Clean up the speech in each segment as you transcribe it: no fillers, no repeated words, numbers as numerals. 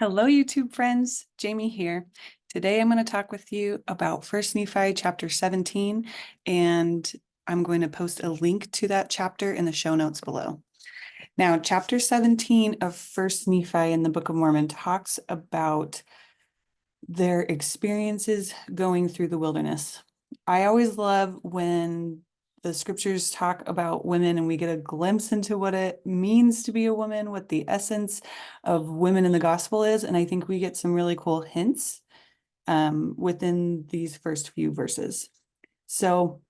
Hello, YouTube friends. Jamie here. Today I'm going to talk with you about First Nephi chapter 17, and I'm going to post a link to that chapter in the show notes below. Now, chapter 17 of First Nephi in the Book of Mormon talks about their experiences going through the wilderness. I always love when the scriptures talk about women and we get a glimpse into what it means to be a woman, what the essence of women in the gospel is. And I think we get some really cool hints within these first few verses. So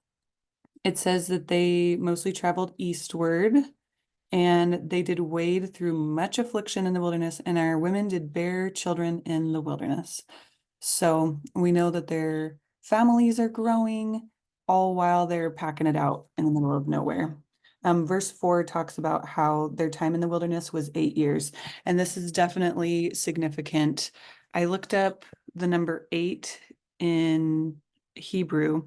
it says that they mostly traveled eastward and they did wade through much affliction in the wilderness, and our women did bear children in the wilderness. So we know that their families are growing all while they're packing it out in the middle of nowhere. Verse 4 talks about how their time in the wilderness was 8 years, and this is definitely significant. I looked up the number 8 in Hebrew,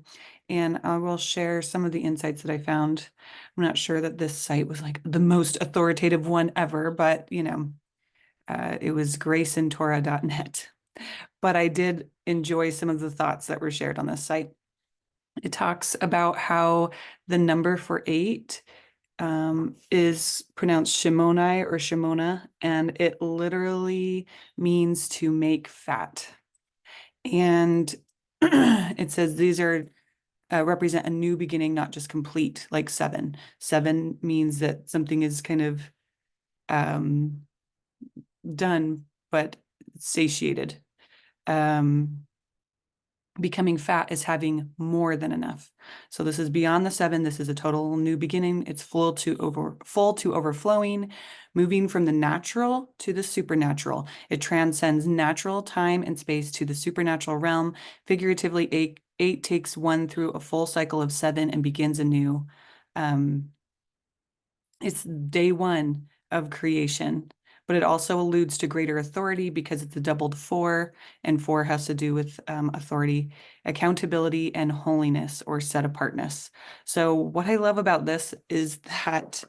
and I will share some of the insights that I found. I'm not sure that this site was like the most authoritative one ever, but it was graceandtorah.net. But I did enjoy some of the thoughts that were shared on this site. It talks about how the number for 8 is pronounced Shimoni or Shimona, and it literally means to make fat. And it says these are represent a new beginning, not just complete, like 7. 7 means that something is kind of done, but satiated. Becoming fat is having more than enough. So this is beyond the 7. This is a total new beginning. It's full to overflowing, moving from the natural to the supernatural. It transcends natural time and space to the supernatural realm. Figuratively, 8 takes one through a full cycle of 7 and begins anew. It's day 1 of creation, but it also alludes to greater authority because it's a doubled 4, and 4 has to do with authority, accountability, and holiness or set apartness. So what I love about this is that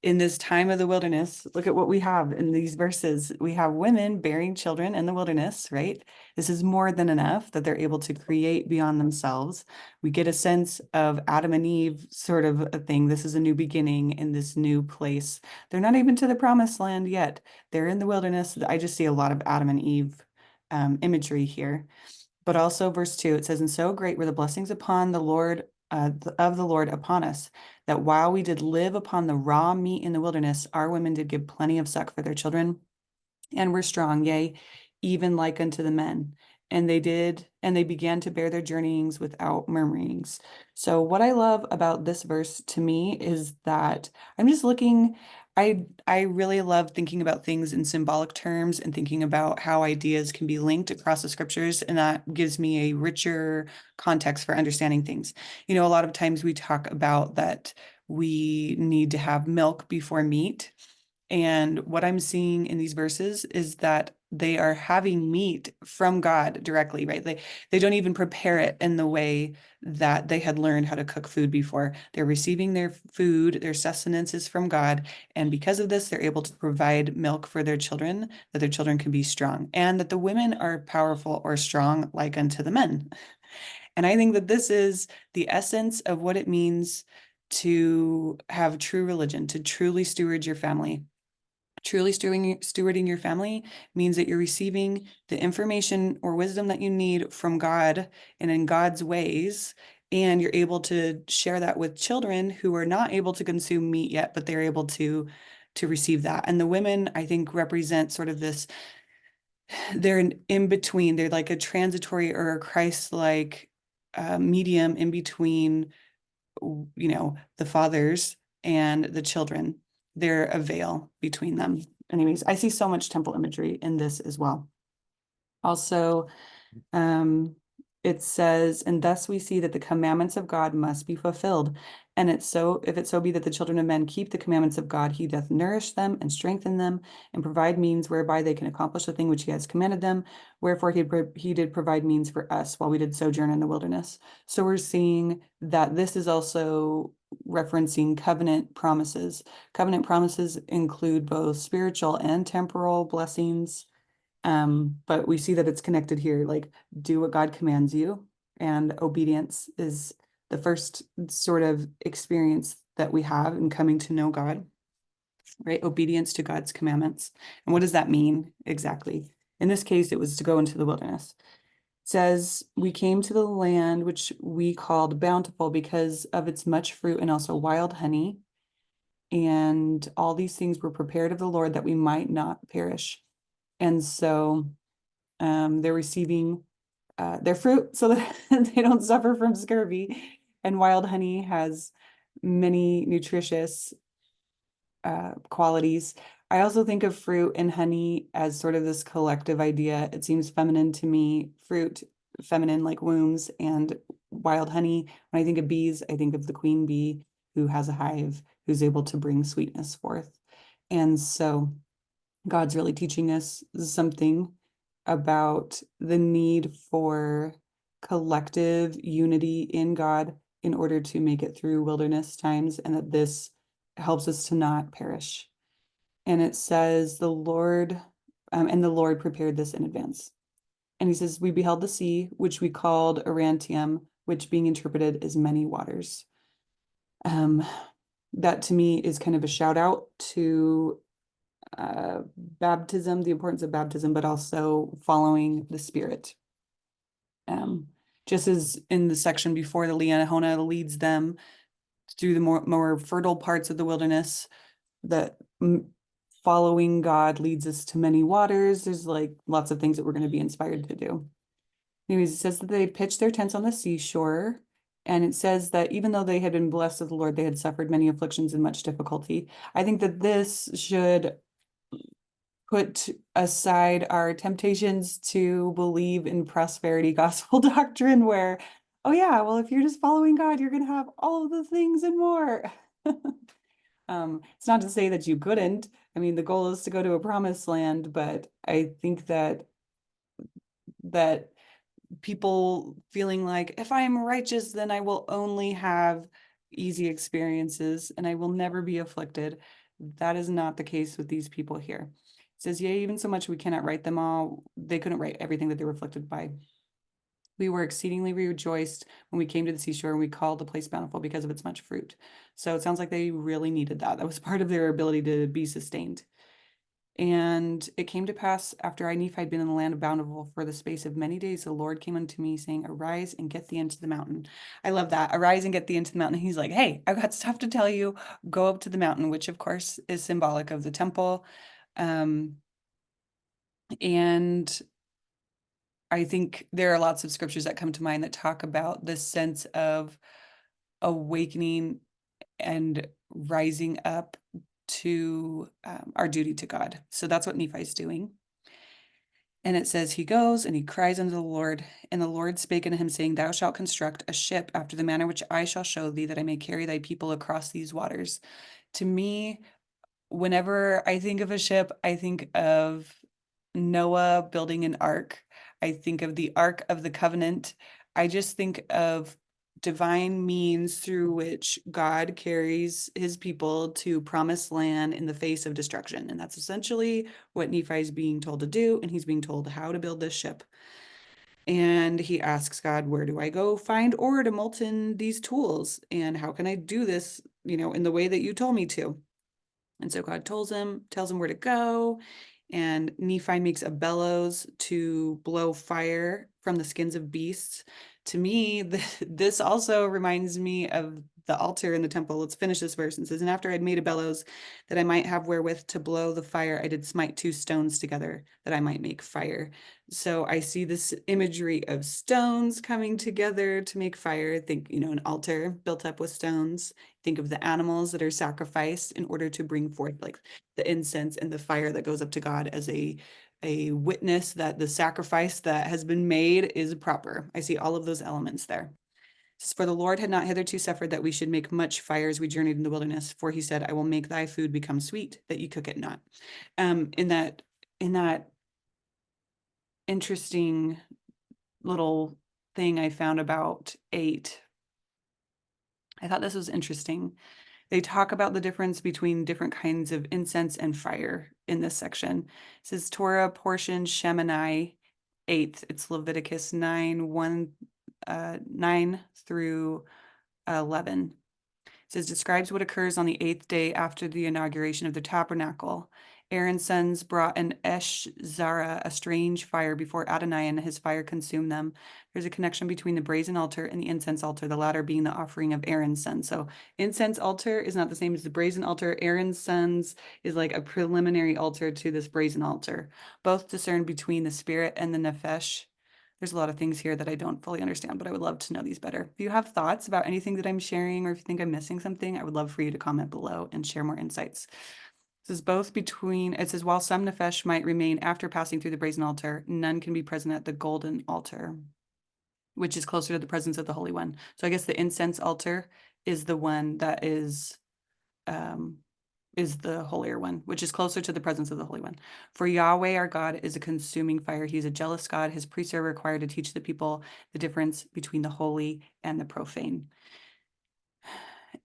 in this time of the wilderness, look at what we have in these verses. We have women bearing children in the wilderness, right? This is more than enough that they're able to create beyond themselves. We get a sense of Adam and Eve sort of a thing. This is a new beginning in this new place. They're not even to the promised land yet. They're in the wilderness. I just see a lot of Adam and Eve imagery here. But also verse 2, it says, "And so great were the blessings upon the Lord of the Lord upon us, that while we did live upon the raw meat in the wilderness, our women did give plenty of suck for their children, and were strong, yea, even like unto the men. And they began to bear their journeyings without murmurings." So what I love about this verse to me is that I'm just looking, I really love thinking about things in symbolic terms and thinking about how ideas can be linked across the scriptures, and that gives me a richer context for understanding things. A lot of times we talk about that we need to have milk before meat. And what I'm seeing in these verses is that they are having meat from God directly, right? They don't even prepare it in the way that they had learned how to cook food before. They're receiving their food, their sustenance is from God. And because of this, they're able to provide milk for their children, that their children can be strong, and that the women are powerful or strong like unto the men. And I think that this is the essence of what it means to have true religion, to truly steward your family. Truly stewarding your family means that you're receiving the information or wisdom that you need from God and in God's ways, and you're able to share that with children who are not able to consume meat yet, but they're able to receive that. And the women, I think, represent sort of this, they're an in between. They're like a transitory or a Christ-like medium in between, the fathers and the children. They're a veil between them. Anyways, I see so much temple imagery in this as well. Also, it says, "And thus we see that the commandments of God must be fulfilled. And if it so be that the children of men keep the commandments of God, he doth nourish them and strengthen them and provide means whereby they can accomplish the thing which he has commanded them. Wherefore he did provide means for us while we did sojourn in the wilderness." So we're seeing that this is also referencing covenant promises. Covenant promises include both spiritual and temporal blessings. But we see that it's connected here, like do what God commands you, and obedience is the first sort of experience that we have in coming to know God, right? Obedience to God's commandments. And what does that mean exactly? In this case, it was to go into the wilderness. It says, we came to the land which we called bountiful because of its much fruit and also wild honey. And all these things were prepared of the Lord that we might not perish. And so they're receiving their fruit so that they don't suffer from scurvy. And wild honey has many nutritious qualities. I also think of fruit and honey as sort of this collective idea. It seems feminine to me. Fruit, feminine like wombs, and wild honey. When I think of bees, I think of the queen bee who has a hive, who's able to bring sweetness forth. And so God's really teaching us something about the need for collective unity in God in order to make it through wilderness times, and that this helps us to not perish. And it says, and the Lord prepared this in advance. And he says, we beheld the sea, which we called Arantium, which being interpreted as many waters. That to me is kind of a shout out to baptism, the importance of baptism, but also following the Spirit. Just as in the section before, the Liahona leads them through the more fertile parts of the wilderness, that following God leads us to many waters. There's like lots of things that we're going to be inspired to do. Anyways, it says that they pitched their tents on the seashore. And it says that even though they had been blessed of the Lord, they had suffered many afflictions and much difficulty. I think that this should put aside our temptations to believe in prosperity gospel doctrine where, oh yeah, well, if you're just following God, you're going to have all of the things and more. It's not to say that you couldn't. I mean, the goal is to go to a promised land, but I think that people feeling like if I am righteous, then I will only have easy experiences and I will never be afflicted. That is not the case with these people here. It says, yea, even so much we cannot write them all. They couldn't write everything that they were afflicted by. We were exceedingly rejoiced when we came to the seashore, and we called the place bountiful because of its much fruit. So it sounds like they really needed that. That was part of their ability to be sustained. And it came to pass after I, Nephi, had been in the land of bountiful for the space of many days, the Lord came unto me saying, arise and get thee into the mountain. I love that. Arise and get thee into the mountain. He's like, hey, I've got stuff to tell you. Go up to the mountain, which of course is symbolic of the temple. And I think there are lots of scriptures that come to mind that talk about this sense of awakening and rising up to our duty to God. So that's what Nephi's doing. And it says, he goes and he cries unto the Lord, and the Lord spake unto him, saying, thou shalt construct a ship after the manner which I shall show thee, that I may carry thy people across these waters. To me, whenever I think of a ship, I think of Noah building an ark. I think of the Ark of the Covenant. I just think of divine means through which God carries his people to promised land in the face of destruction. And that's essentially what Nephi is being told to do. And he's being told how to build this ship. And he asks God, where do I go find ore to molten these tools? And how can I do this, in the way that you told me to? And so God tells him where to go. And Nephi makes a bellows to blow fire from the skins of beasts. To me, this also reminds me of the altar in the temple. Let's finish this verse. It says, and after I'd made a bellows that I might have wherewith to blow the fire, I did smite two stones together that I might make fire. So I see this imagery of stones coming together to make fire. Think, an altar built up with stones. Think of the animals that are sacrificed in order to bring forth like the incense and the fire that goes up to God as a witness that the sacrifice that has been made is proper. I see all of those elements there. It says, for the Lord had not hitherto suffered that we should make much fire as we journeyed in the wilderness. For he said, I will make thy food become sweet, that you cook it not. In that interesting little thing I found about 8, I thought this was interesting. They talk about the difference between different kinds of incense and fire in this section. It says Torah portion Shemini 8th. It's Leviticus 9 through 11. It says, describes what occurs on the 8th day after the inauguration of the tabernacle. Aaron's sons brought an Esh Zara, a strange fire, before Adonai, and his fire consumed them. There's a connection between the brazen altar and the incense altar, the latter being the offering of Aaron's sons. So incense altar is not the same as the brazen altar. Aaron's sons is like a preliminary altar to this brazen altar. Both discern between the spirit and the nephesh. There's a lot of things here that I don't fully understand, but I would love to know these better. If you have thoughts about anything that I'm sharing, or if you think I'm missing something, I would love for you to comment below and share more insights. This is both between, it says, while some nephesh might remain after passing through the brazen altar, none can be present at the golden altar, which is closer to the presence of the Holy One. So I guess the incense altar is the one that is the holier one, which is closer to the presence of the Holy One. For Yahweh our God is a consuming fire. He's a jealous God. His priests are required to teach the people the difference between the holy and the profane.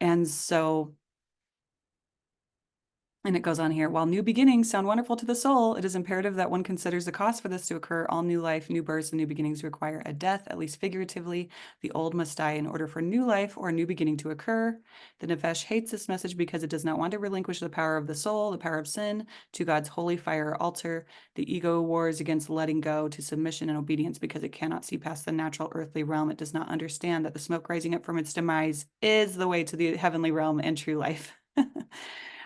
And so, and it goes on here, while new beginnings sound wonderful to the soul, it is imperative that one considers the cost for this to occur. All new life, new births, and new beginnings require a death, at least figuratively. The old must die in order for new life or a new beginning to occur. The Nephesh hates this message because it does not want to relinquish the power of the soul, the power of sin, to God's holy fire altar. The ego wars against letting go to submission and obedience because it cannot see past the natural earthly realm. It does not understand that the smoke rising up from its demise is the way to the heavenly realm and true life.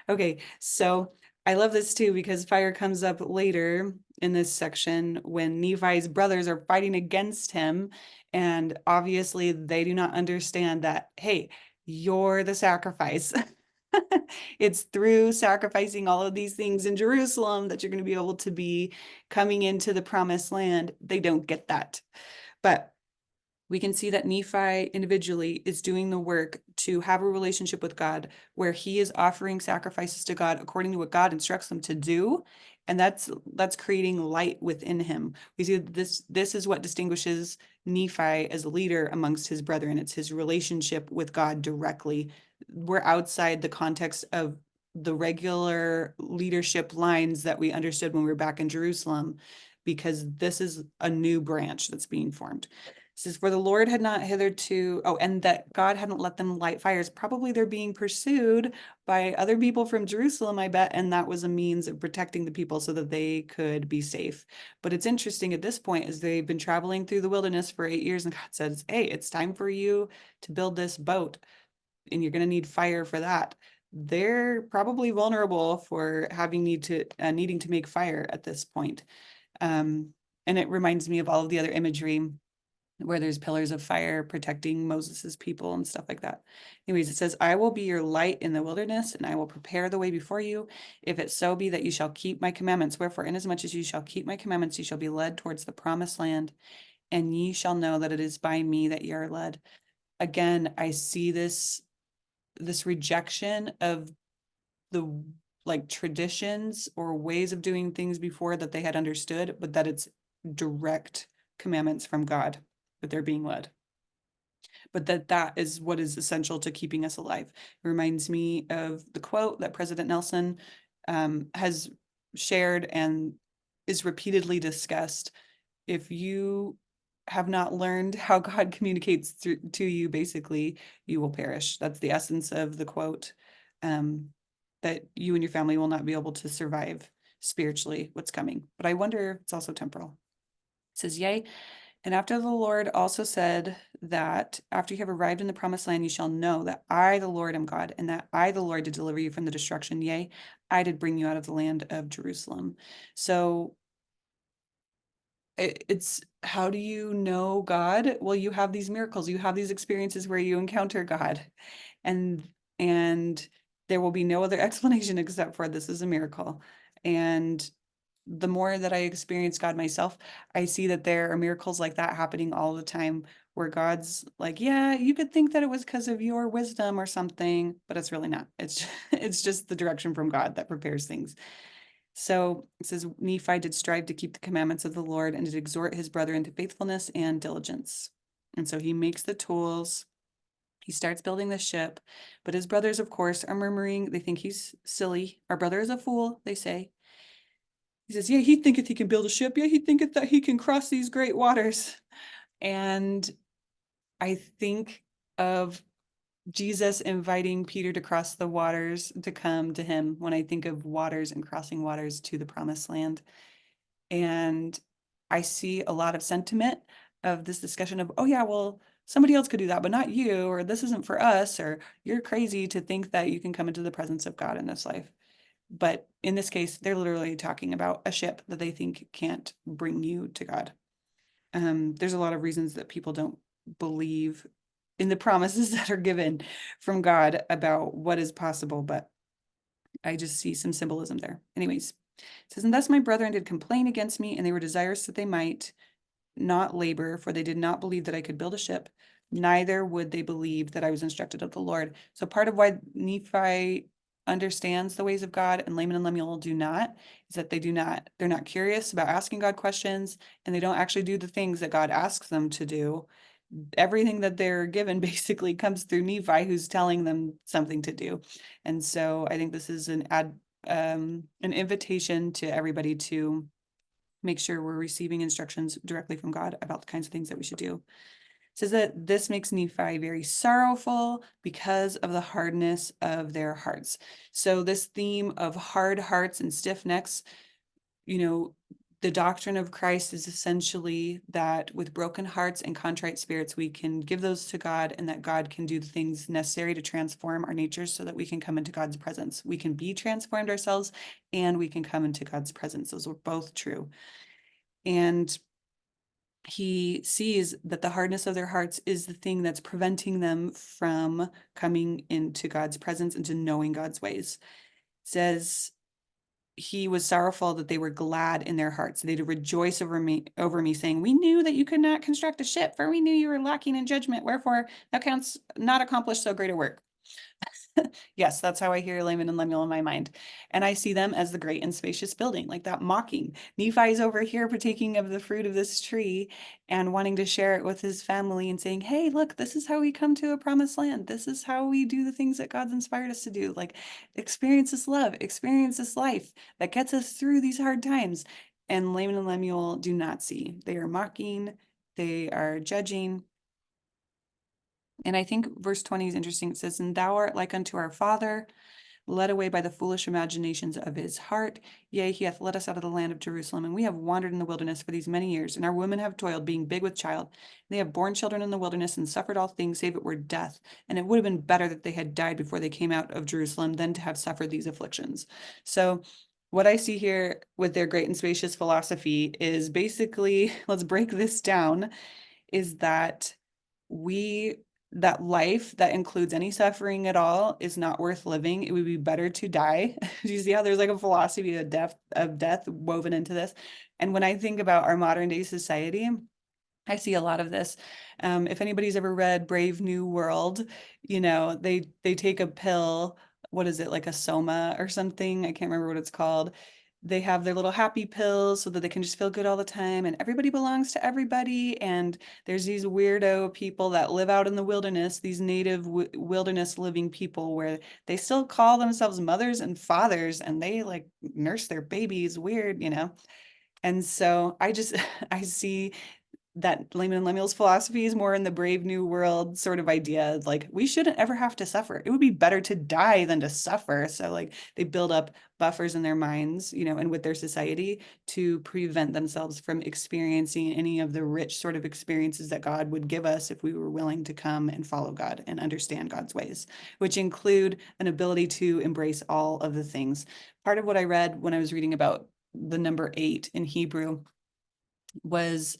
Okay, so I love this too because fire comes up later in this section when Nephi's brothers are fighting against him. And obviously, they do not understand that, hey, you're the sacrifice. It's through sacrificing all of these things in Jerusalem that you're going to be able to be coming into the promised land. They don't get that. But we can see that Nephi individually is doing the work to have a relationship with God where he is offering sacrifices to God according to what God instructs them to do. And that's creating light within him. We see this is what distinguishes Nephi as a leader amongst his brethren. It's his relationship with God directly. We're outside the context of the regular leadership lines that we understood when we were back in Jerusalem, because this is a new branch that's being formed. It says, for the Lord had not hitherto, and that God hadn't let them light fires. Probably they're being pursued by other people from Jerusalem, I bet, and that was a means of protecting the people so that they could be safe. But it's interesting at this point, as they've been traveling through the wilderness for 8 years, and God says, hey, it's time for you to build this boat, and you're going to need fire for that. They're probably vulnerable for needing to make fire at this point. And it reminds me of all of the other imagery where there's pillars of fire protecting Moses's people and stuff like that. Anyways, it says, I will be your light in the wilderness, and I will prepare the way before you. If it so be that you shall keep my commandments, wherefore, inasmuch as you shall keep my commandments, you shall be led towards the promised land, and ye shall know that it is by me that ye are led. Again, I see this rejection of the traditions or ways of doing things before that they had understood, but that it's direct commandments from God that they're being led. But that is what is essential to keeping us alive. It reminds me of the quote that President Nelson has shared and is repeatedly discussed. If you have not learned how God communicates to you, basically, you will perish. That's the essence of the quote, that you and your family will not be able to survive spiritually what's coming. But I wonder if it's also temporal. It says, yea, and after the Lord also said that after you have arrived in the promised land, you shall know that I, the Lord, am God, and that I, the Lord, did deliver you from the destruction. Yea, I did bring you out of the land of Jerusalem. So it's, how do you know God? Well, you have these miracles, you have these experiences where you encounter God, and there will be no other explanation except for this is a miracle. And the more that I experience God myself, I see that there are miracles like that happening all the time, where God's like, yeah, you could think that it was because of your wisdom or something, but it's really not. It's just the direction from God that prepares things. So it says, Nephi did strive to keep the commandments of the Lord and did exhort his brother into faithfulness and diligence. And so he makes the tools. He starts building the ship, but his brothers, of course, are murmuring. They think he's silly. Our brother is a fool, they say. He says, yeah, he thinketh he can build a ship. Yeah, he thinketh that he can cross these great waters. And I think of Jesus inviting Peter to cross the waters to come to him when I think of waters and crossing waters to the promised land. And I see a lot of sentiment of this discussion of, oh, yeah, well, somebody else could do that, but not you, or this isn't for us, or you're crazy to think that you can come into the presence of God in this life. But in this case, they're literally talking about a ship that they think can't bring you to God. There's a lot of reasons that people don't believe in the promises that are given from God about what is possible, but I just see some symbolism there. Anyways, it says, and thus my brethren did complain against me, and they were desirous that they might not labor, for they did not believe that I could build a ship, neither would they believe that I was instructed of the Lord. So part of why Nephi understands the ways of God and Laman and Lemuel do not is that they're not curious about asking God questions, and they don't actually do the things that God asks them to do. Everything that they're given basically comes through Nephi, who's telling them something to do. And so I think this is an invitation to everybody to make sure we're receiving instructions directly from God about the kinds of things that we should do. It says that this makes Nephi very sorrowful because of the hardness of their hearts. So this theme of hard hearts and stiff necks, you know, the doctrine of Christ is essentially that with broken hearts and contrite spirits, we can give those to God, and that God can do the things necessary to transform our natures so that we can come into God's presence. We can be transformed ourselves, and we can come into God's presence. Those are both true. And he sees that the hardness of their hearts is the thing that's preventing them from coming into God's presence and to knowing God's ways. It says he was sorrowful that they were glad in their hearts. They'd rejoice over me, saying, we knew that you could not construct a ship, for we knew you were lacking in judgment. Wherefore thou canst not accomplish so great a work. Yes, that's how I hear Laman and Lemuel in my mind. And I see them as the great and spacious building, like that mocking. Nephi is over here partaking of the fruit of this tree and wanting to share it with his family and saying, hey, look, this is how we come to a promised land. This is how we do the things that God's inspired us to do. Like experience this love, experience this life that gets us through these hard times. And Laman and Lemuel do not see. They are mocking, they are judging. And I think verse 20 is interesting. It says, and thou art like unto our father, led away by the foolish imaginations of his heart. Yea, he hath led us out of the land of Jerusalem, and we have wandered in the wilderness for these many years, and our women have toiled, being big with child. They have borne children in the wilderness and suffered all things, save it were death. And it would have been better that they had died before they came out of Jerusalem than to have suffered these afflictions. So what I see here with their great and spacious philosophy is basically, let's break this down, is that that life that includes any suffering at all is not worth living. It would be better to die. Do you see how there's like a philosophy of death woven into this? And when I think about our modern day society, I see a lot of this. If anybody's ever read Brave New World, they take a pill. What is it, like a soma or something? I can't remember what it's called. They have their little happy pills so that they can just feel good all the time, and everybody belongs to everybody. And there's these weirdo people that live out in the wilderness, these native wilderness living people, where they still call themselves mothers and fathers, and they like nurse their babies weird. And so I see that Laman and Lemuel's philosophy is more in the Brave New World sort of idea. Like, we shouldn't ever have to suffer. It would be better to die than to suffer. So like they build up buffers in their minds, and with their society to prevent themselves from experiencing any of the rich sort of experiences that God would give us if we were willing to come and follow God and understand God's ways, which include an ability to embrace all of the things. Part of what I read when I was reading about the number 8 in Hebrew was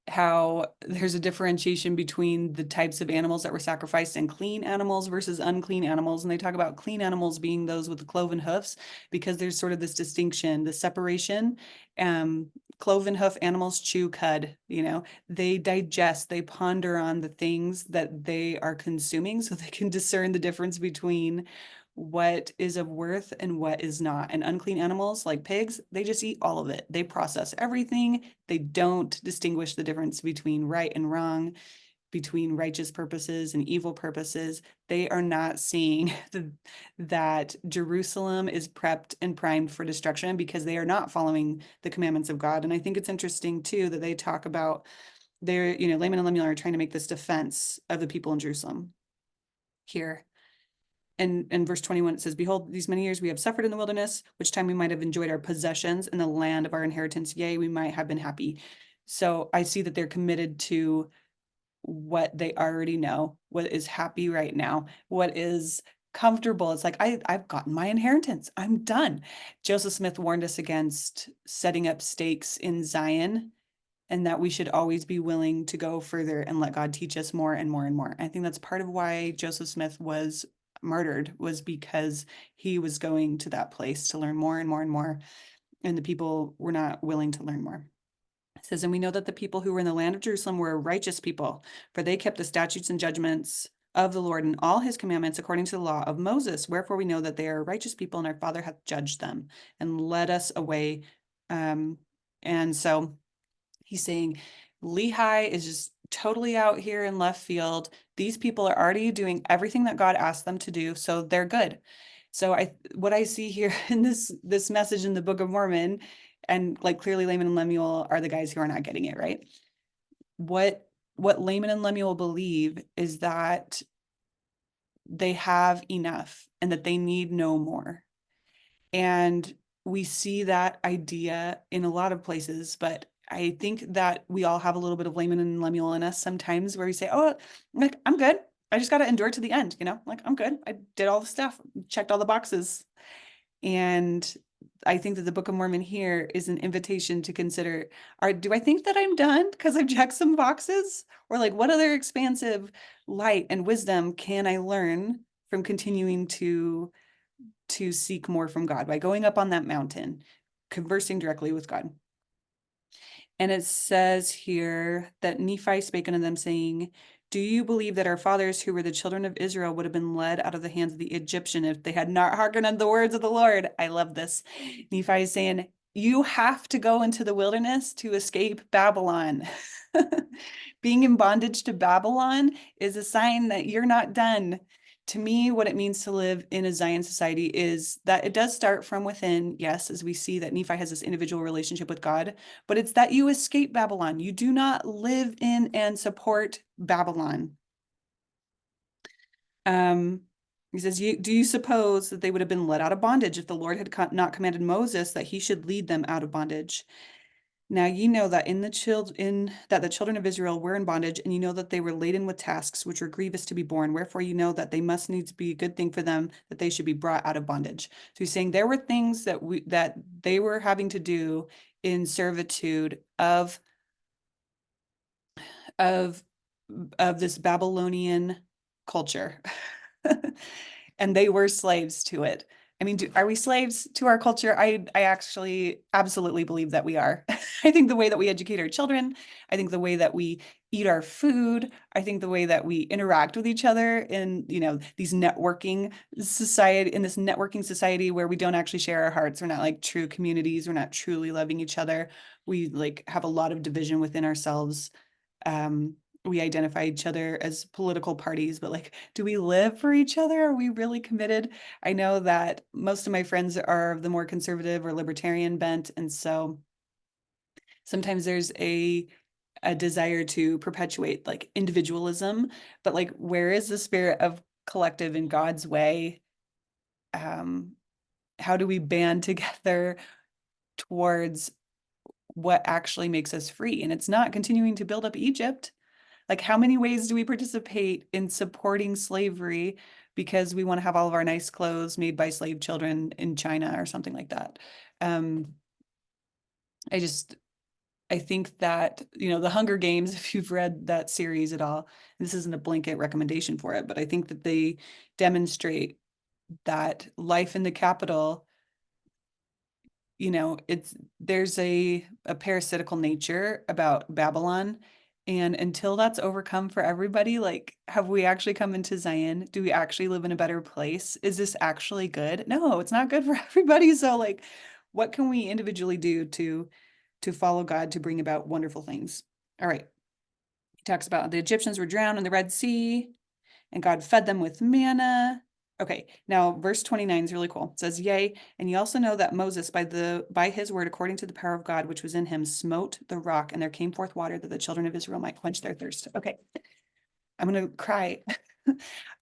how there's a differentiation between the types of animals that were sacrificed and clean animals versus unclean animals. And they talk about clean animals being those with the cloven hoofs, because there's sort of this distinction, the separation. Cloven hoof animals chew cud, they digest, they ponder on the things that they are consuming so they can discern the difference between what is of worth and what is not. And unclean animals like pigs, they just eat all of it. They process everything. They don't distinguish the difference between right and wrong. between righteous purposes and evil purposes. They are not seeing that Jerusalem is prepped and primed for destruction because they are not following the commandments of God. And I think it's interesting too that they talk about they're, Laman and Lemuel are trying to make this defense of the people in Jerusalem here. And in verse 21, it says, behold, these many years we have suffered in the wilderness, which time we might have enjoyed our possessions in the land of our inheritance. Yea, we might have been happy. So I see that they're committed to what they already know, what is happy right now, what is comfortable. It's like, I've gotten my inheritance. I'm done. Joseph Smith warned us against setting up stakes in Zion, and that we should always be willing to go further and let God teach us more and more and more. I think that's part of why Joseph Smith was martyred, was because he was going to that place to learn more and more and more, and the people were not willing to learn more. It says, and we know that the people who were in the land of Jerusalem were righteous people, for they kept the statutes and judgments of the Lord and all his commandments according to the law of Moses. Wherefore we know that they are righteous people, and our Father hath judged them and led us away. And so he's saying Lehi is just totally out here in left field. These people are already doing everything that God asked them to do, so they're good. So what I see here in this message in the Book of Mormon, and like clearly Laman and Lemuel are the guys who are not getting it, right? What Laman and Lemuel believe is that they have enough and that they need no more. And we see that idea in a lot of places, but I think that we all have a little bit of Laman and Lemuel in us sometimes, where we say, oh, like, I'm good. I just got to endure to the end, like, I'm good. I did all the stuff, checked all the boxes. And I think that the Book of Mormon here is an invitation to consider, do I think that I'm done because I've checked some boxes? Or like, what other expansive light and wisdom can I learn from continuing to seek more from God by going up on that mountain, conversing directly with God? And it says here that Nephi spake unto them, saying, do you believe that our fathers, who were the children of Israel, would have been led out of the hands of the Egyptian if they had not hearkened unto the words of the Lord? I love this. Nephi is saying, you have to go into the wilderness to escape Babylon. Being in bondage to Babylon is a sign that you're not done. To me, what it means to live in a Zion society is that it does start from within, yes, as we see that Nephi has this individual relationship with God, but it's that you escape Babylon. You do not live in and support Babylon. He says, do you suppose that they would have been led out of bondage if the Lord had not commanded Moses that he should lead them out of bondage? Now ye know that the children of Israel were in bondage, and you know that they were laden with tasks which were grievous to be borne. Wherefore you know that they must needs be a good thing for them that they should be brought out of bondage. So he's saying there were things that they were having to do in servitude of this Babylonian culture. And they were slaves to it. I mean, are we slaves to our culture? I actually absolutely believe that we are. I think the way that we educate our children, I think the way that we eat our food, I think the way that we interact with each other in, this networking society where we don't actually share our hearts. We're not like true communities. We're not truly loving each other. We like have a lot of division within ourselves. We identify each other as political parties, but like, do we live for each other? Are we really committed? I know that most of my friends are of the more conservative or libertarian bent. And so sometimes there's a desire to perpetuate like individualism, but like, where is the spirit of collective in God's way? How do we band together towards what actually makes us free? And it's not continuing to build up Egypt. Like, how many ways do we participate in supporting slavery because we want to have all of our nice clothes made by slave children in China or something like that? I think that, the Hunger Games, if you've read that series at all, this isn't a blanket recommendation for it, but I think that they demonstrate that life in the capital, there's a parasitical nature about Babylon. And until that's overcome for everybody, like, have we actually come into Zion? Do we actually live in a better place? Is this actually good? No, it's not good for everybody. So like, what can we individually do to follow God to bring about wonderful things? All right. talks about the Egyptians were drowned in the Red Sea and God fed them with manna. Okay, now verse 29 is really cool. It says, yea, and ye also know that Moses by his word, according to the power of God, which was in him, smote the rock, and there came forth water that the children of Israel might quench their thirst. Okay, I'm gonna cry.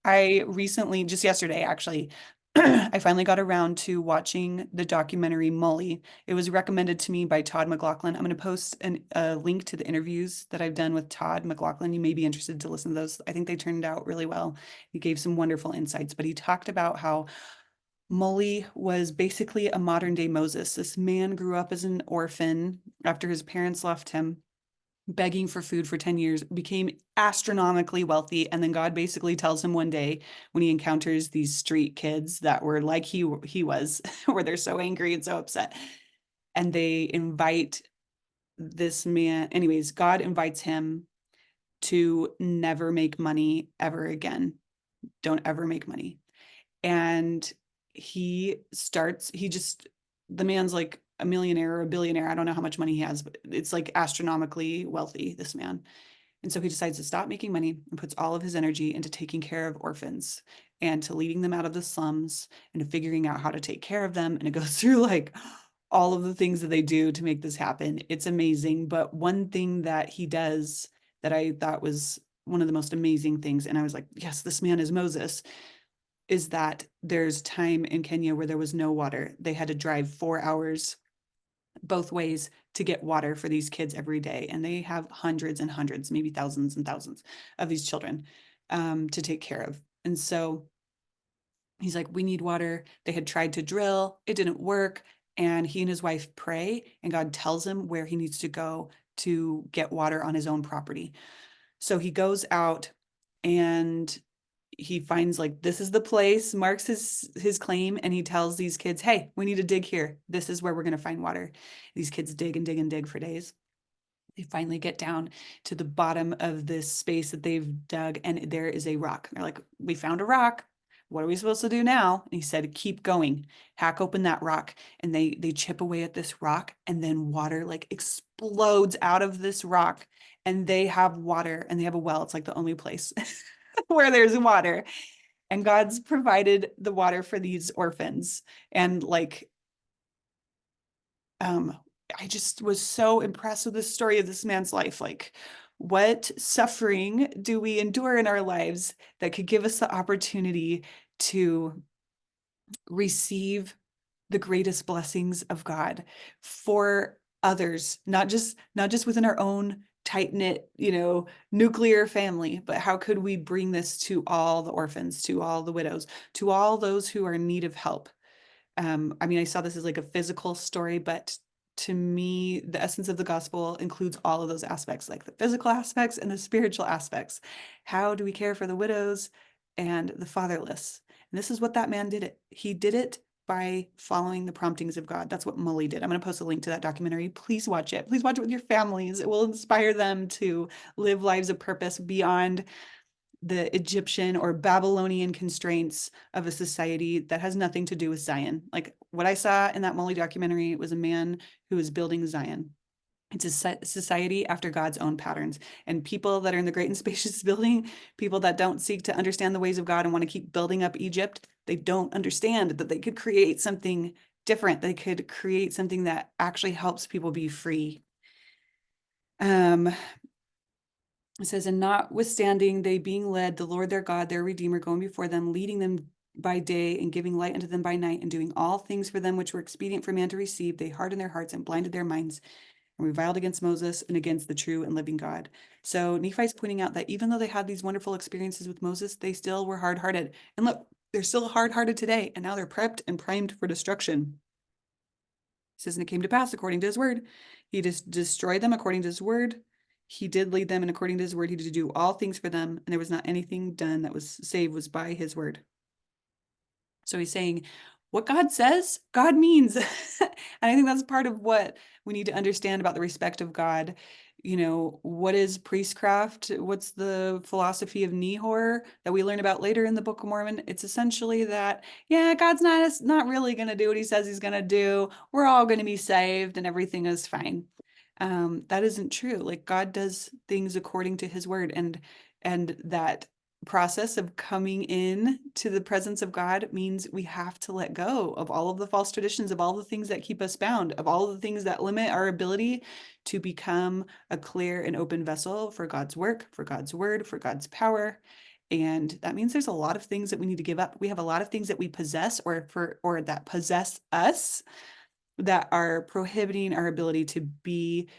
I recently, just yesterday, actually, I finally got around to watching the documentary Molly. It was recommended to me by Todd McLauchlin. I'm going to post a link to the interviews that I've done with Todd McLauchlin. You may be interested to listen to those. I think they turned out really well. He gave some wonderful insights, but he talked about how Molly was basically a modern day Moses. This man grew up as an orphan after his parents left him, begging for food for 10 years, became astronomically wealthy. And then God basically tells him one day when he encounters these street kids that were like he was, where they're so angry and so upset. And they invite this man. Anyways, God invites him to never make money ever again. Don't ever make money. And the man's like a millionaire or a billionaire. I don't know how much money he has, but it's like astronomically wealthy, this man. And so he decides to stop making money and puts all of his energy into taking care of orphans and to leading them out of the slums and to figuring out how to take care of them. And it goes through like all of the things that they do to make this happen. It's amazing. But one thing that he does that I thought was one of the most amazing things, and I was like, yes, this man is Moses, is that there's time in Kenya where there was no water. They had to drive 4 hours both ways to get water for these kids every day. And they have hundreds and hundreds, maybe thousands and thousands of these children to take care of. And so he's like, we need water. They had tried to drill, it didn't work. And he and his wife pray, and God tells him where he needs to go to get water on his own property. So he goes out and he finds like this is the place, marks his claim, and he tells these kids, hey, we need to dig here. This is where we're going to find water. These kids dig and dig and dig for days. They finally get down to the bottom of this space that they've dug, and there is a rock. They're like, we found a rock. What are we supposed to do now? And he said, keep going, hack open that rock. And they chip away at this rock, and then water like explodes out of this rock, and they have water, and they have a well. It's like the only place where there's water. And God's provided the water for these orphans. And like, I just was so impressed with the story of this man's life. Like, what suffering do we endure in our lives that could give us the opportunity to receive the greatest blessings of God for others, not just within our own tight-knit, nuclear family, but how could we bring this to all the orphans, to all the widows, to all those who are in need of help? I mean, I saw this as like a physical story, but to me, the essence of the gospel includes all of those aspects, like the physical aspects and the spiritual aspects. How do we care for the widows and the fatherless? And this is what that man did. He did it by following the promptings of God. That's what Mully did. I'm going to post a link to that documentary. Please watch it. Please watch it with your families. It will inspire them to live lives of purpose beyond the Egyptian or Babylonian constraints of a society that has nothing to do with Zion. Like what I saw in that Molly documentary was a man who was building Zion. It's a society after God's own patterns. And people that are in the great and spacious building, people that don't seek to understand the ways of God and want to keep building up Egypt, they don't understand that they could create something different. They could create something that actually helps people be free. It says, and notwithstanding they being led, the Lord their God, their Redeemer, going before them, leading them by day and giving light unto them by night, and doing all things for them which were expedient for man to receive, they hardened their hearts and blinded their minds and reviled against Moses and against the true and living God. So Nephi's pointing out that even though they had these wonderful experiences with Moses, they still were hard-hearted. And look, they're still hard-hearted today, and now they're prepped and primed for destruction. It says, and it came to pass according to his word. He just destroyed them according to his word. He did lead them, and according to his word, he did do all things for them, and there was not anything done that was saved was by his word. So he's saying, what God says, God means. And I think that's part of what we need to understand about the respect of God. What is priestcraft? What's the philosophy of Nehor that we learn about later in the Book of Mormon? It's essentially that, yeah, God's not really going to do what he says he's going to do. We're all going to be saved and everything is fine. That isn't true. Like God does things according to his word, and that process of coming in to the presence of God means we have to let go of all of the false traditions, of all the things that keep us bound, of all the things that limit our ability to become a clear and open vessel for God's work, for God's word, for God's power. And that means there's a lot of things that we need to give up. We have a lot of things that we possess or that possess us that are prohibiting our ability to be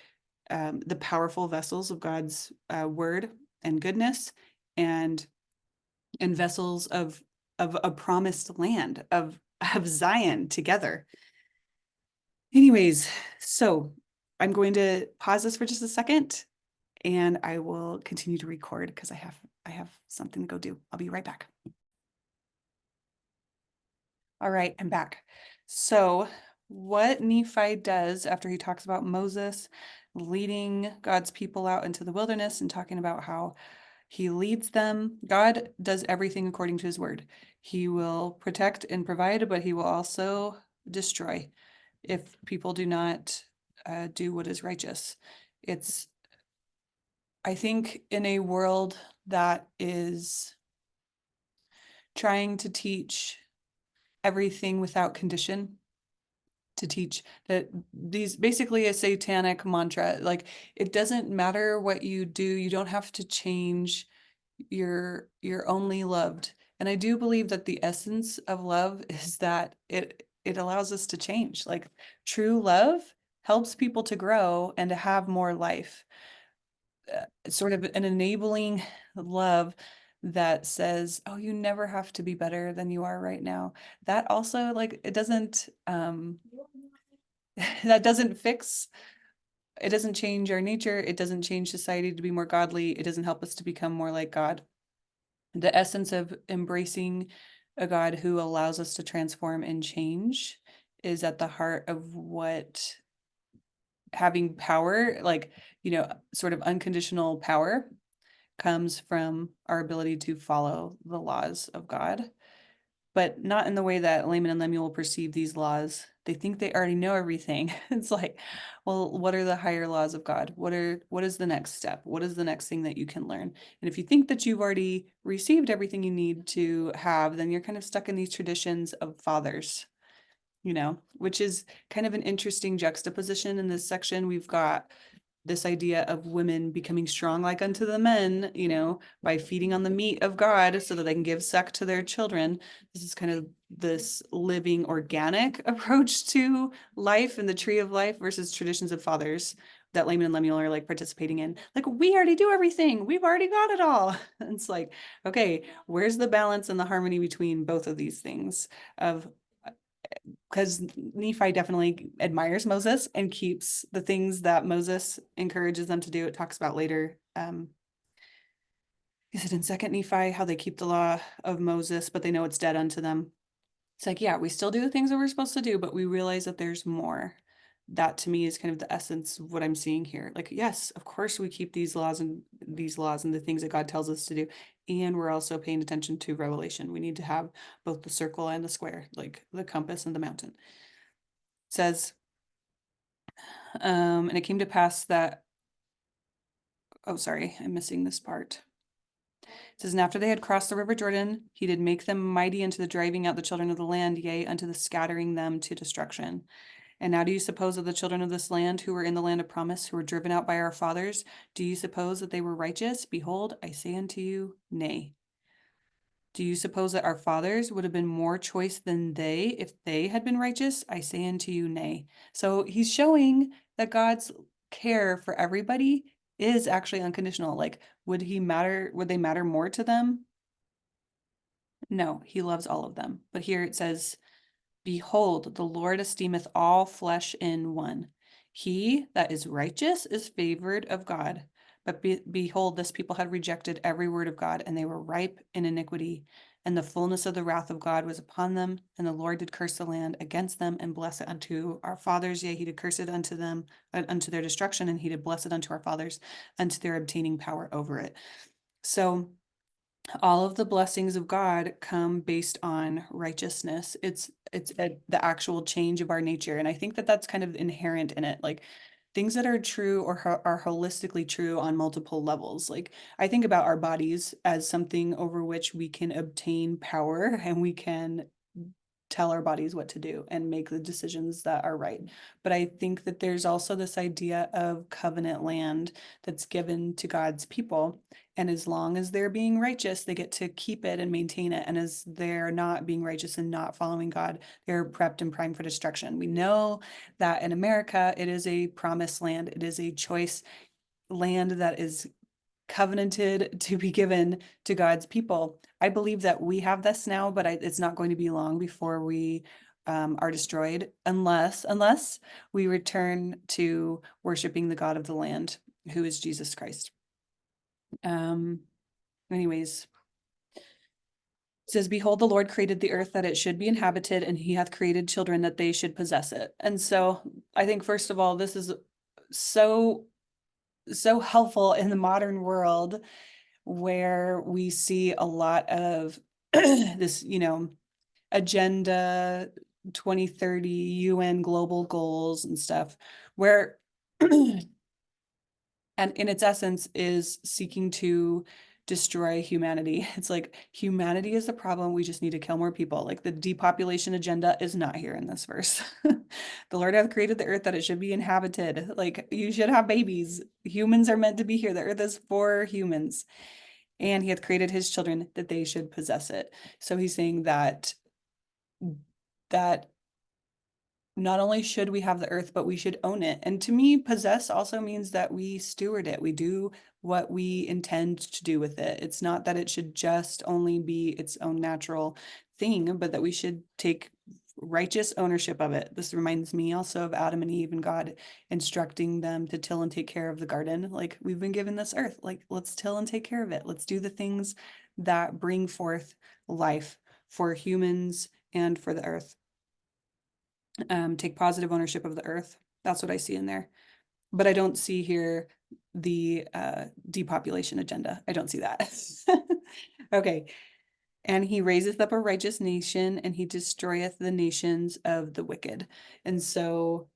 the powerful vessels of God's word and goodness, and vessels of a promised land of Zion together. Anyways, so I'm going to pause this for just a second, and I will continue to record because I have something to go do. I'll be right back. All right, I'm back. So what Nephi does after he talks about Moses leading God's people out into the wilderness and talking about how he leads them. God does everything according to his word. He will protect and provide, but he will also destroy if people do not do what is righteous. It's, I think, in a world that is trying to teach everything without condition, to teach that these basically a satanic mantra, like it doesn't matter what you do, you don't have to change, you're only loved. And I do believe that the essence of love is that it allows us to change. Like true love helps people to grow and to have more life. Sort of an enabling love that says, oh, you never have to be better than you are right now. That also, like, it doesn't that doesn't fix, it doesn't change our nature, it doesn't change society to be more godly, it doesn't help us to become more like God. The essence of embracing a God who allows us to transform and change is at the heart of what having power, like, sort of unconditional power, comes from our ability to follow the laws of God, but not in the way that Laman and Lemuel perceive these laws. They think they already know everything. It's like, well, what are the higher laws of God? What is the next step? What is the next thing that you can learn? And if you think that you've already received everything you need to have, then you're kind of stuck in these traditions of fathers, which is kind of an interesting juxtaposition in this section. We've got this idea of women becoming strong like unto the men, by feeding on the meat of God so that they can give suck to their children. This is kind of this living organic approach to life and the tree of life versus traditions of fathers that Laman and Lemuel are like participating in. Like, we already do everything. We've already got it all. And it's like, okay, where's the balance and the harmony between both of these things of, because Nephi definitely admires Moses and keeps the things that Moses encourages them to do. It talks about later. Is it in Second Nephi how they keep the law of Moses, but they know it's dead unto them? It's like, yeah, we still do the things that we're supposed to do, but we realize that there's more. That to me is kind of the essence of what I'm seeing here. Like, yes, of course we keep these laws and the things that God tells us to do. And we're also paying attention to revelation. We need to have both the circle and the square, like the compass and the mountain. It says, and it came to pass that, oh, sorry, I'm missing this part. It says, and after they had crossed the river Jordan, he did make them mighty unto the driving out the children of the land, yea, unto the scattering them to destruction. And now do you suppose that the children of this land who were in the land of promise, who were driven out by our fathers, do you suppose that they were righteous? Behold, I say unto you, nay. Do you suppose that our fathers would have been more choice than they if they had been righteous? I say unto you, nay. So he's showing that God's care for everybody is actually unconditional. Like, would they matter more to them? No, he loves all of them. But here it says, behold, the Lord esteemeth all flesh in one. He that is righteous is favored of God. But behold, this people had rejected every word of God, and they were ripe in iniquity. And the fullness of the wrath of God was upon them. And the Lord did curse the land against them, and bless it unto our fathers. Yea, he did curse it unto them, unto their destruction, and he did bless it unto our fathers, unto their obtaining power over it. So all of the blessings of God come based on righteousness. It's the actual change of our nature. And I think that that's kind of inherent in it. Like, things that are true or are holistically true on multiple levels. Like I think about our bodies as something over which we can obtain power and we can tell our bodies what to do and make the decisions that are right. But I think that there's also this idea of covenant land that's given to God's people. And as long as they're being righteous, they get to keep it and maintain it. And as they're not being righteous and not following God, they're prepped and primed for destruction. We know that in America, it is a promised land, it is a choice land that is covenanted to be given to God's people. I believe that we have this now, but it's not going to be long before we are destroyed unless we return to worshiping the God of the land, who is Jesus Christ. Anyways, it says, behold, the Lord created the earth that it should be inhabited, and he hath created children that they should possess it. And so I think, first of all, this is so helpful in the modern world where we see a lot of this, agenda 2030 UN global goals and stuff, where and in its essence is seeking to destroy humanity. It's like humanity is the problem. We just need to kill more people. Like the depopulation agenda is not here in this verse. The Lord hath created the earth that it should be inhabited. Like you should have babies. Humans are meant to be here. The earth is for humans. And he hath created his children that they should possess it. So he's saying that not only should we have the earth, but we should own it. And to me, possess also means that we steward it. We do what we intend to do with it. It's not that it should just only be its own natural thing, but that we should take righteous ownership of it. This reminds me also of Adam and Eve and God instructing them to till and take care of the garden. Like we've been given this earth, like let's till and take care of it. Let's do the things that bring forth life for humans and for the earth. Take positive ownership of the earth. That's what I see in there. But I don't see here the depopulation agenda. I don't see that. Okay. And he raiseth up a righteous nation, and he destroyeth the nations of the wicked. And so,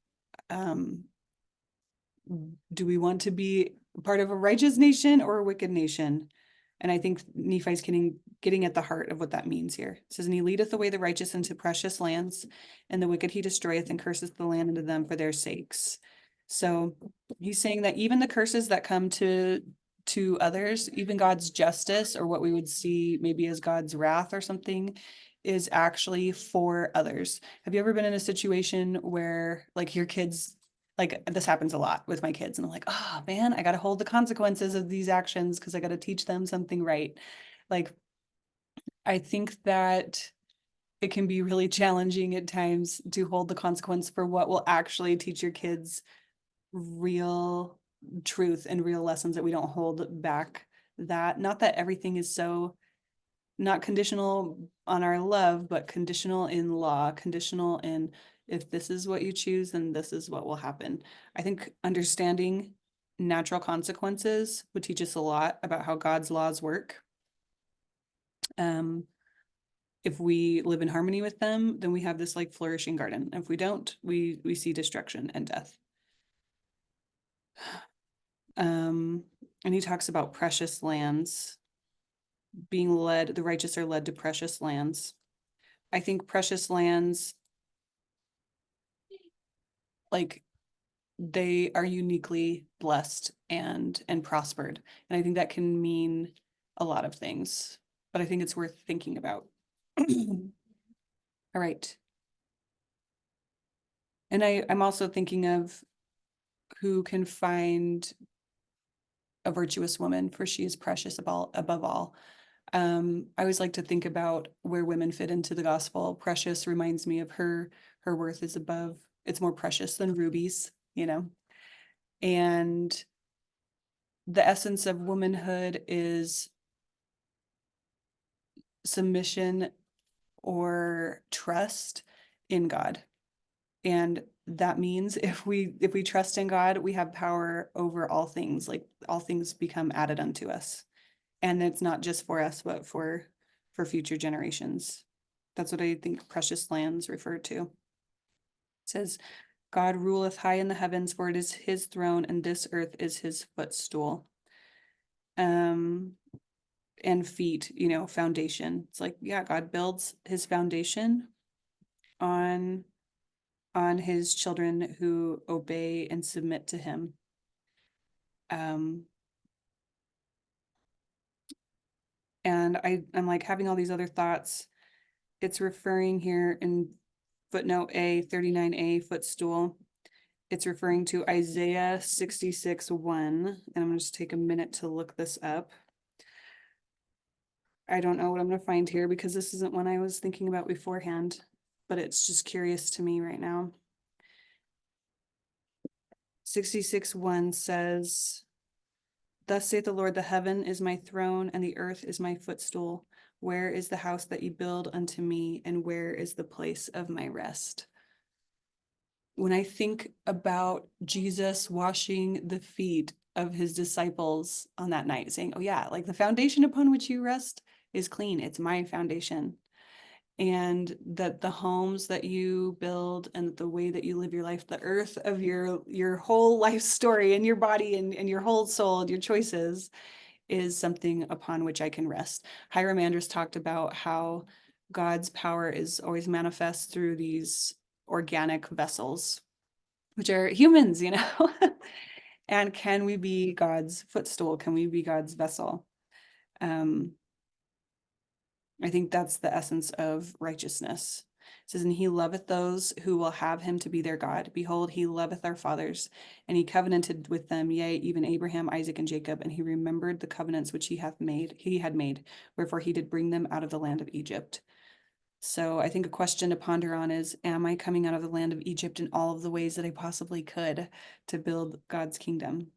do we want to be part of a righteous nation or a wicked nation? And I think Nephi's getting at the heart of what that means here. It says, and he leadeth away the righteous into precious lands, and the wicked he destroyeth and curseth the land unto them for their sakes. So he's saying that even the curses that come to others, even God's justice, or what we would see maybe as God's wrath or something, is actually for others. Have you ever been in a situation where like your kids, like this happens a lot with my kids, and I'm like, oh man, I got to hold the consequences of these actions because I got to teach them something right. Like, I think that it can be really challenging at times to hold the consequence for what will actually teach your kids real truth and real lessons, that we don't hold back that. Not that everything is so not conditional on our love, but conditional in law, conditional in if this is what you choose, then this is what will happen. I think understanding natural consequences would teach us a lot about how God's laws work. If we live in harmony with them, then we have this like flourishing garden. If we don't, we see destruction and death. And he talks about precious lands being led, the righteous are led to precious lands. I think precious lands, like they are uniquely blessed and prospered. And I think that can mean a lot of things, but I think it's worth thinking about. All right. And I'm also thinking of who can find a virtuous woman, for she is precious above all. I always like to think about where women fit into the gospel. Precious reminds me of her worth is above, it's more precious than rubies, and the essence of womanhood is submission or trust in God. And that means if we trust in God, we have power over all things. Like all things become added unto us. And it's not just for us, but for future generations. That's what I think precious lands refer to. It says, God ruleth high in the heavens, for it is his throne, and this earth is his footstool. And feet, foundation. It's like, yeah, God builds his foundation on his children who obey and submit to him. And I'm like having all these other thoughts. It's referring here in footnote A, 39A, footstool. It's referring to Isaiah 66:1. And I'm going to just take a minute to look this up. I don't know what I'm going to find here because this isn't one I was thinking about beforehand, but it's just curious to me right now. 66:1 says, "Thus saith the Lord, the heaven is my throne, and the earth is my footstool. Where is the house that ye build unto me, and where is the place of my rest?" When I think about Jesus washing the feet of his disciples on that night, saying, "Oh yeah, like the foundation upon which you rest is clean. It's my foundation." And that the homes that you build and the way that you live your life, the earth of your whole life story and your body and your whole soul and your choices is something upon which I can rest. Hiram Andrews talked about how God's power is always manifest through these organic vessels, which are humans, And can we be God's footstool? Can we be God's vessel? I think that's the essence of righteousness. It says, "And he loveth those who will have him to be their God. Behold, he loveth our fathers, and he covenanted with them, yea, even Abraham, Isaac, and Jacob, and he remembered the covenants which he had made, wherefore he did bring them out of the land of Egypt." So I think a question to ponder on is, am I coming out of the land of Egypt in all of the ways that I possibly could to build God's kingdom?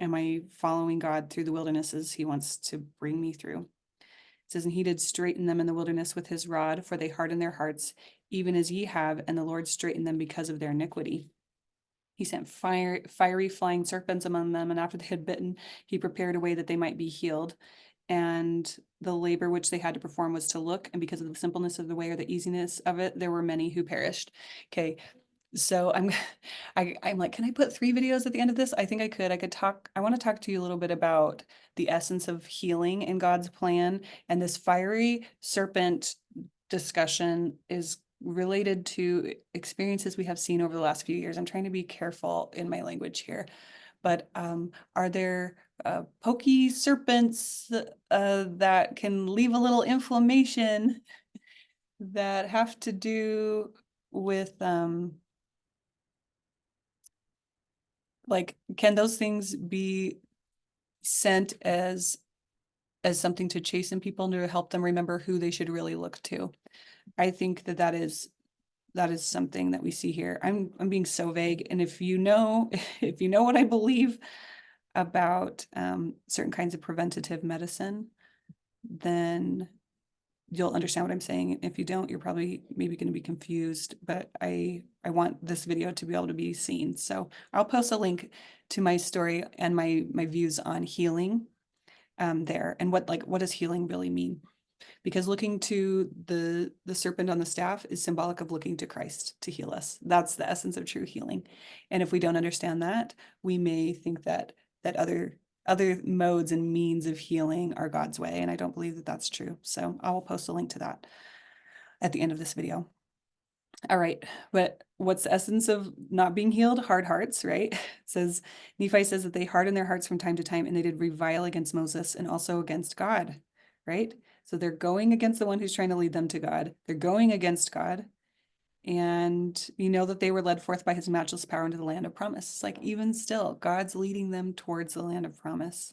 Am I following God through the wildernesses he wants to bring me through? It says, "And he did straighten them in the wilderness with his rod, for they hardened their hearts, even as ye have, and the Lord straightened them because of their iniquity. He sent fiery flying serpents among them, and after they had bitten, he prepared a way that they might be healed. And the labor which they had to perform was to look, and because of the simpleness of the way or the easiness of it, there were many who perished." Okay, so I'm like, can I put 3 videos at the end of this? I think I could. I want to talk to you a little bit about the essence of healing in God's plan. And this fiery serpent discussion is related to experiences we have seen over the last few years. I'm trying to be careful in my language here. But are there pokey serpents that can leave a little inflammation that have to do with like, can those things be sent as something to chasten people, to help them remember who they should really look to? I think that is something that we see here. I'm being so vague, and if you know if you know what I believe about certain kinds of preventative medicine, then you'll understand what I'm saying. If you don't, you're probably maybe going to be confused, but I want this video to be able to be seen. So I'll post a link to my story and my views on healing there, and what does healing really mean? Because looking to the serpent on the staff is symbolic of looking to Christ to heal us. That's the essence of true healing. And if we don't understand that, we may think that other modes and means of healing are God's way. And I don't believe that that's true. So I will post a link to that at the end of this video. All right, but what's the essence of not being healed? Hard hearts, right? It says, Nephi says that they hardened their hearts from time to time, and they did revile against Moses and also against God, right? So they're going against the one who's trying to lead them to God. They're going against God. And you know that they were led forth by his matchless power into the land of promise. It's like, even still, God's leading them towards the land of promise.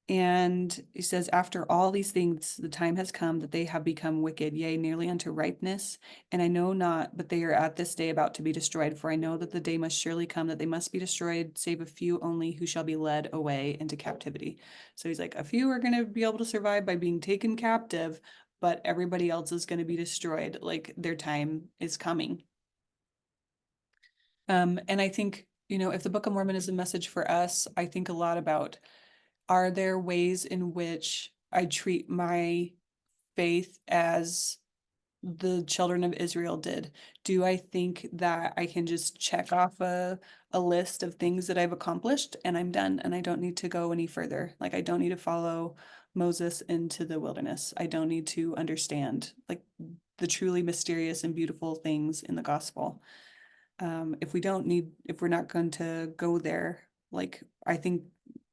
And he says, "After all these things, the time has come that they have become wicked, yea, nearly unto ripeness. And I know not, but they are at this day about to be destroyed. For I know that the day must surely come that they must be destroyed, save a few only who shall be led away into captivity." So he's like, a few are going to be able to survive by being taken captive, but everybody else is going to be destroyed. Like, their time is coming. And I think, if the Book of Mormon is a message for us, I think a lot about, are there ways in which I treat my faith as the children of Israel did? Do I think that I can just check off a list of things that I've accomplished and I'm done and I don't need to go any further? Like, I don't need to follow Moses into the wilderness. I don't need to understand like the truly mysterious and beautiful things in the gospel. If we're not going to go there, like, I think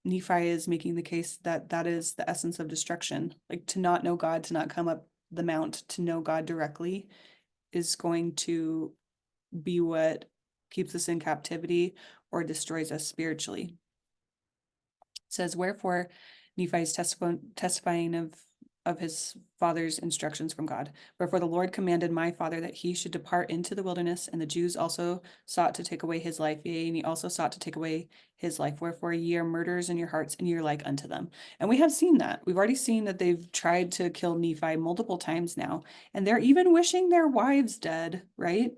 Nephi is making the case that that is the essence of destruction. Like, to not know God, to not come up the mount, to know God directly is going to be what keeps us in captivity or destroys us spiritually. It says, wherefore Nephi is testifying of his father's instructions from God. Wherefore the Lord commanded my father that he should depart into the wilderness, and the Jews also sought to take away his life. Yea, and he also sought to take away his life. Wherefore ye are murderers in your hearts, and ye are like unto them. And we have seen that. We've already seen that they've tried to kill Nephi multiple times now, and they're even wishing their wives dead, right?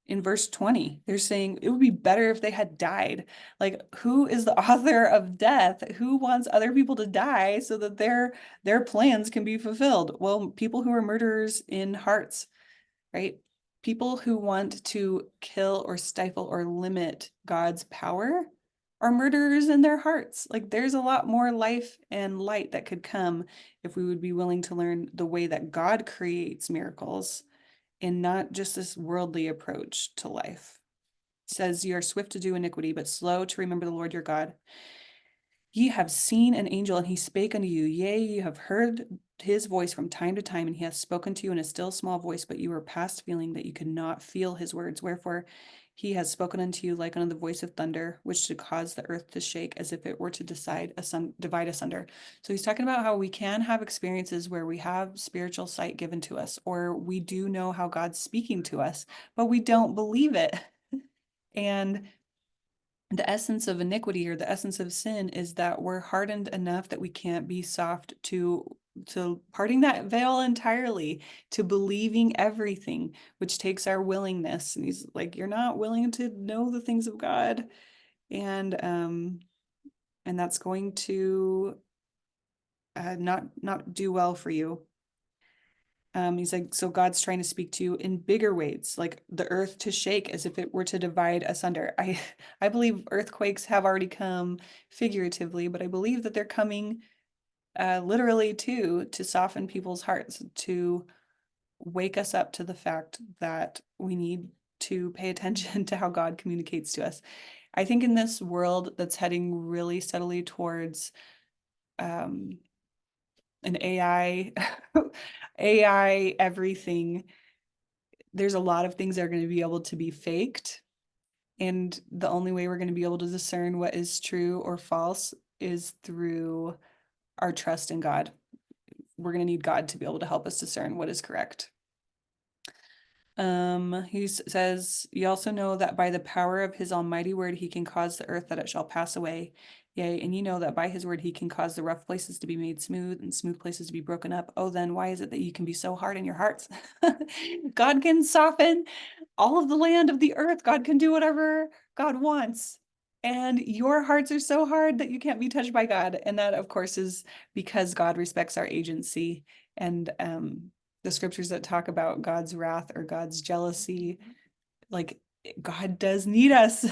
In verse 20, they're saying it would be better if they had died. Like, who is the author of death? Who wants other people to die so that their plans can be fulfilled? Well, people who are murderers in hearts, right? People who want to kill or stifle or limit God's power are murderers in their hearts. Like, there's a lot more life and light that could come if we would be willing to learn the way that God creates miracles and not just this worldly approach to life. It says, you are swift to do iniquity, but slow to remember the Lord your God. Ye have seen an angel, and he spake unto you. Yea, ye have heard his voice from time to time, and he hath spoken to you in a still small voice, but you were past feeling that you could not feel his words. Wherefore he has spoken unto you like unto the voice of thunder, which should cause the earth to shake as if it were to divide asunder. So he's talking about how we can have experiences where we have spiritual sight given to us, or we do know how God's speaking to us, but we don't believe it. And the essence of iniquity or the essence of sin is that we're hardened enough that we can't be soft to parting that veil entirely, to believing everything, which takes our willingness. And he's like, you're not willing to know the things of God, and that's going to not do well for you. He's like, so God's trying to speak to you in bigger ways, like the earth to shake as if it were to divide asunder. I believe earthquakes have already come figuratively, but I believe that they're coming literally too, to soften people's hearts, to wake us up to the fact that we need to pay attention to how God communicates to us. I think in this world that's heading really steadily towards um, an AI, AI everything, there's a lot of things that are going to be able to be faked. And the only way we're going to be able to discern what is true or false is through our trust in God. We're going to need God to be able to help us discern what is correct. He says, you also know that by the power of his almighty word, he can cause the earth that it shall pass away. Yea, and you know that by his word, he can cause the rough places to be made smooth and smooth places to be broken up. Oh, then why is it that you can be so hard in your hearts? God can soften all of the land of the earth. God can do whatever God wants. And your hearts are so hard that you can't be touched by God. And that, of course, is because God respects our agency. And the scriptures that talk about God's wrath or God's jealousy, like, God does need us.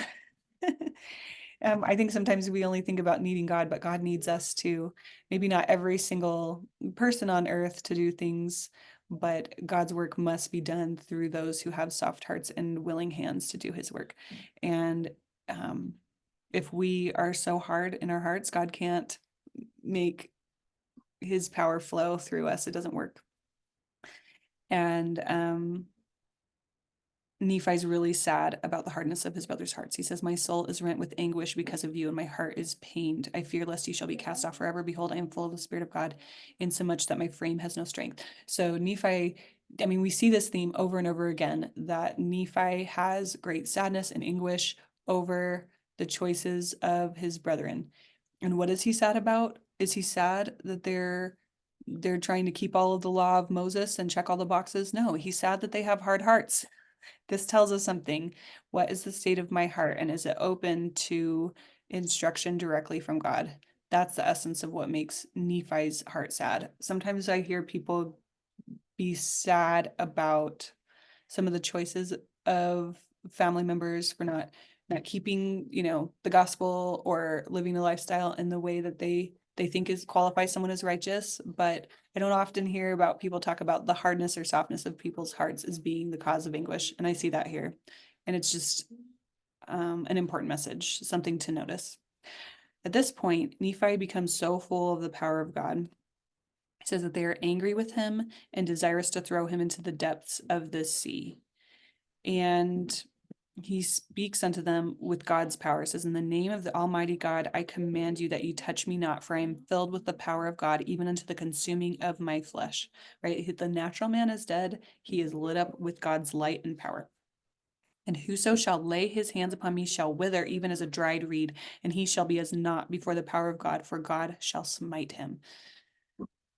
I think sometimes we only think about needing God, but God needs us too. Maybe not every single person on earth to do things, but God's work must be done through those who have soft hearts and willing hands to do his work. And if we are so hard in our hearts, God can't make his power flow through us. It doesn't work. And Nephi's really sad about the hardness of his brother's hearts. He says, my soul is rent with anguish because of you, and my heart is pained. I fear lest you shall be cast off forever. Behold, I am full of the Spirit of God, insomuch that my frame has no strength. So Nephi, I mean, we see this theme over and over again, that Nephi has great sadness and anguish over the choices of his brethren. And what is he sad about? Is he sad that they're trying to keep all of the law of Moses and check all the boxes? No, he's sad that they have hard hearts. This tells us something. What is the state of my heart? And is it open to instruction directly from God? That's the essence of what makes Nephi's heart sad. Sometimes I hear people be sad about some of the choices of family members for not keeping, the gospel or living a lifestyle in the way that they think is qualifies someone as righteous. But I don't often hear about people talk about the hardness or softness of people's hearts as being the cause of anguish. And I see that here. And it's just an important message, something to notice. At this point, Nephi becomes so full of the power of God. It says that they are angry with him and desirous to throw him into the depths of the sea. And he speaks unto them with God's power. It says, in the name of the Almighty God, I command you that you touch me not, for I am filled with the power of God, even unto the consuming of my flesh. Right? The natural man is dead. He is lit up with God's light and power. And whoso shall lay his hands upon me shall wither, even as a dried reed, and he shall be as naught before the power of God, for God shall smite him.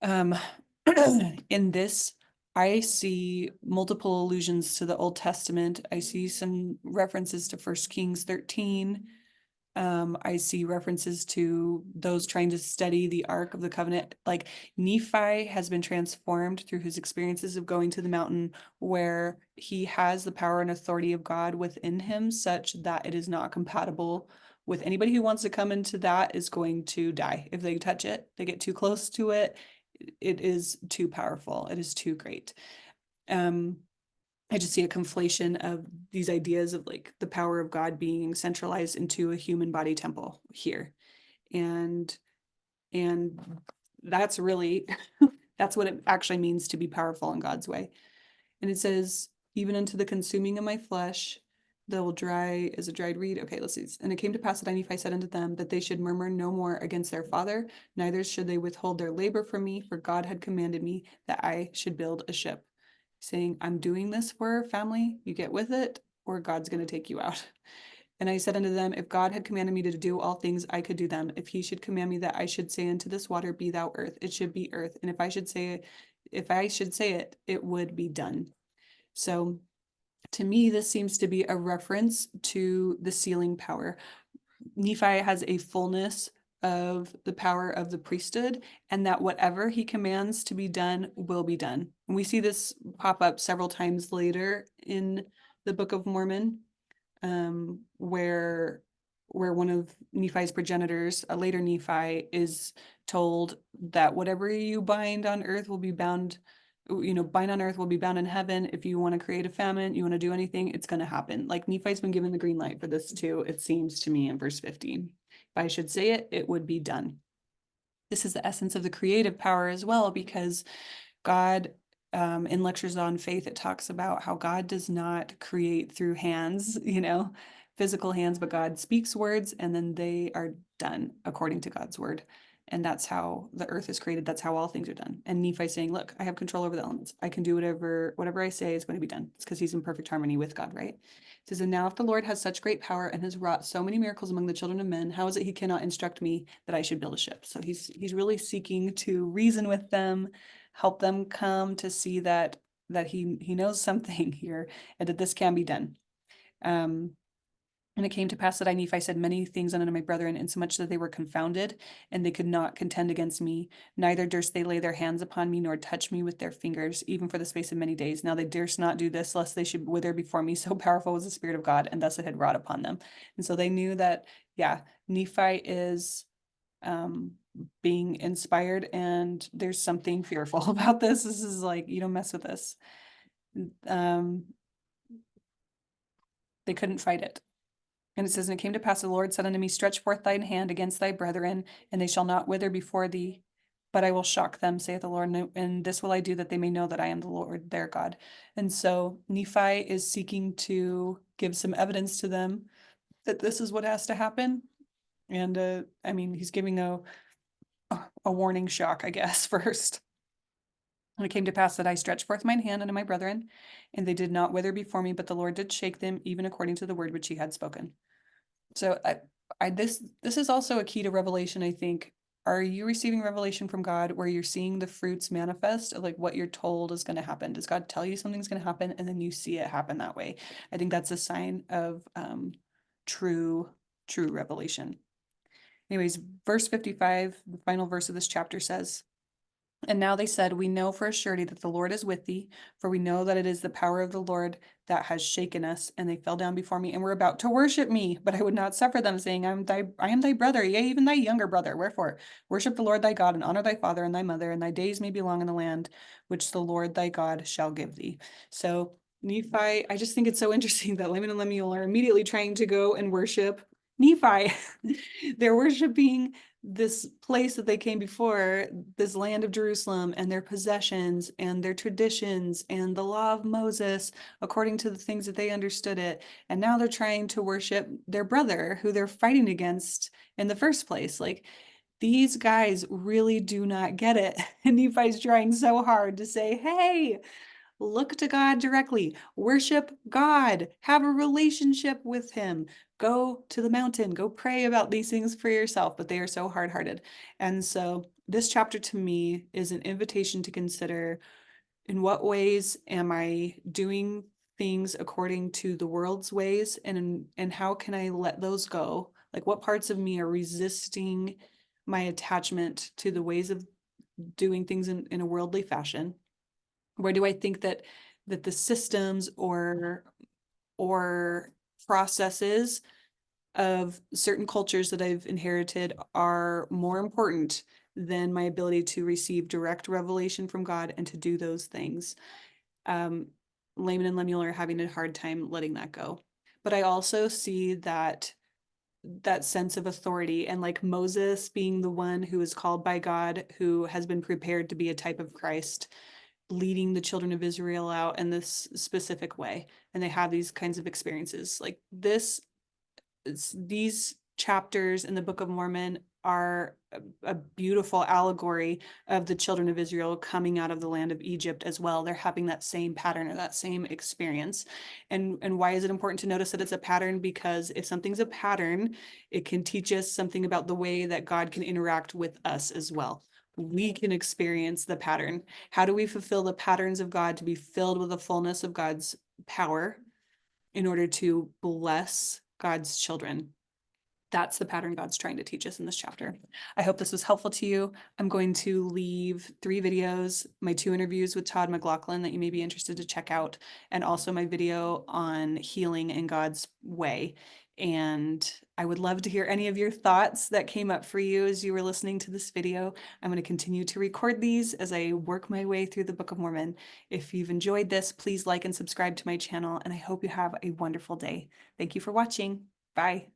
In this, I see multiple allusions to the Old Testament. I see some references to 1 Kings 13. I see references to those trying to study the Ark of the Covenant. Like Nephi has been transformed through his experiences of going to the mountain, where he has the power and authority of God within him, such that it is not compatible with anybody who wants to come into that is going to die. If they touch it, they get too close to it, it is too powerful. It is too great. I just see a conflation of these ideas of like the power of God being centralized into a human body temple here. And that's really that's what it actually means to be powerful in God's way. And it says, even unto the consuming of my flesh, they will dry as a dried reed. Okay, let's see. And it came to pass that Nephi said unto them that they should murmur no more against their father, neither should they withhold their labor from me, for God had commanded me that I should build a ship, saying, I'm doing this for our family. You get with it, or God's going to take you out. And I said unto them, if God had commanded me to do all things, I could do them. If he should command me that I should say unto this water, be thou earth, it should be earth. And if I should say it, it would be done. So to me, this seems to be a reference to the sealing power. Nephi has a fullness of the power of the priesthood, and that whatever he commands to be done will be done. And we see this pop up several times later in the Book of Mormon, where one of Nephi's progenitors, a later Nephi, is told that whatever you bind on earth will be bound, bind on earth will be bound in heaven. If you want to create a famine, you want to do anything, it's going to happen. Like Nephi's been given the green light for this too, it seems to me in verse 15. If I should say it, it would be done. This is the essence of the creative power as well, because God, in Lectures on Faith, it talks about how God does not create through hands, physical hands, but God speaks words and then they are done according to God's word. And that's how the earth is created. That's how all things are done. And Nephi saying, look, I have control over the elements. I can do whatever I say is going to be done. It's because he's in perfect harmony with God, right? It says, and now if the Lord has such great power and has wrought so many miracles among the children of men, how is it he cannot instruct me that I should build a ship? So he's really seeking to reason with them, help them come to see that he knows something here and that this can be done. And it came to pass that I, Nephi, said many things unto my brethren, insomuch that they were confounded, and they could not contend against me. Neither durst they lay their hands upon me, nor touch me with their fingers, even for the space of many days. Now they durst not do this, lest they should wither before me. So powerful was the Spirit of God, and thus it had wrought upon them. And so they knew that, yeah, Nephi is being inspired, and there's something fearful about this. This is like, you don't mess with this. They couldn't fight it. And it says, and it came to pass, the Lord said unto me, stretch forth thine hand against thy brethren, and they shall not wither before thee, but I will shock them, saith the Lord, and this will I do, that they may know that I am the Lord their God. And so Nephi is seeking to give some evidence to them that this is what has to happen. And he's giving a warning shock, I guess, first. And it came to pass that I stretched forth mine hand unto my brethren, and they did not wither before me, but the Lord did shake them, even according to the word which he had spoken. So this is also a key to revelation, I think. Are you receiving revelation from God where you're seeing the fruits manifest of like what you're told is going to happen? Does God tell you something's going to happen and then you see it happen that way? I think that's a sign of true revelation. Anyways, verse 55, the final verse of this chapter says, And now they said, we know for a surety that the Lord is with thee, for we know that it is the power of the Lord that has shaken us. And they fell down before me and were about to worship me, but I would not suffer them, saying, I am thy brother, yea, even thy younger brother. Wherefore, worship the Lord thy God, and honor thy father and thy mother, and thy days may be long in the land which the Lord thy God shall give thee. So Nephi, I just think it's so interesting that Laman and Lemuel are immediately trying to go and worship Nephi. They're worshiping this place that they came before, this land of Jerusalem, and their possessions and their traditions and the law of Moses, according to the things that they understood it. And now they're trying to worship their brother who they're fighting against in the first place. Like, these guys really do not get it. And Nephi's trying so hard to say, hey, look to God directly, worship God, have a relationship with Him, go to the mountain, go pray about these things for yourself. But they are so hard hearted. And so, this chapter to me is an invitation to consider, in what ways am I doing things according to the world's ways, and how can I let those go? Like, what parts of me are resisting my attachment to the ways of doing things in a worldly fashion? Where do I think that the systems or processes of certain cultures that I've inherited are more important than my ability to receive direct revelation from God and to do those things? Um, Laman and Lemuel are having a hard time letting that go. But I also see that sense of authority, and like Moses being the one who is called by God, who has been prepared to be a type of Christ, leading the children of Israel out in this specific way. And they have these kinds of experiences. Like these chapters in the Book of Mormon are a beautiful allegory of the children of Israel coming out of the land of Egypt as well. They're having that same pattern or that same experience. And why is it important to notice that it's a pattern? Because if something's a pattern, it can teach us something about the way that God can interact with us as well. We can experience the pattern. How do we fulfill the patterns of God to be filled with the fullness of God's power in order to bless God's children? That's the pattern God's trying to teach us in this chapter. I hope this was helpful to you. I'm going to leave 3 videos, my 2 interviews with Todd McLauchlin that you may be interested to check out, and also my video on healing in God's way. And I would love to hear any of your thoughts that came up for you as you were listening to this video. I'm going to continue to record these as I work my way through the Book of Mormon. If you've enjoyed this, please like and subscribe to my channel, and I hope you have a wonderful day. Thank you for watching. Bye.